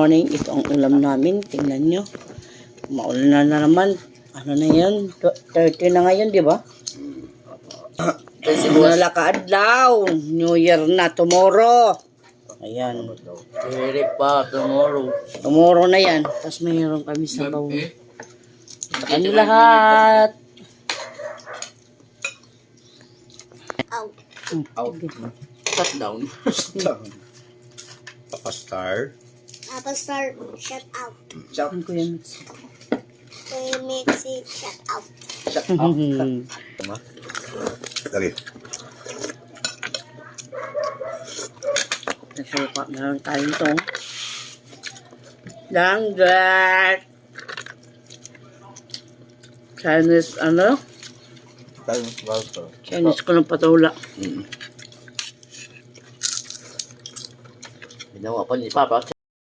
morning. Ito ang ulam namin. Tingnan nyo. Maulan na naman. Ano na yan? 30 na ngayon, di ba? Wala ka adlaw. New Year na. Tomorrow. Ayan. Hindi pa, tomorrow. Tomorrow na yan. Tapos mayroon kami sa bawo. Ito kami lahat. Out. Shut down. Papa Star. Apple Star, shut out. Shut, Ano ko yan? Kuya Mixie, shut out. shut up. Lagi. Nasuka na lang tayo ito. Langgat. Chinese, ano? Chinese ko ng patula. Ginawa pa ni Papa.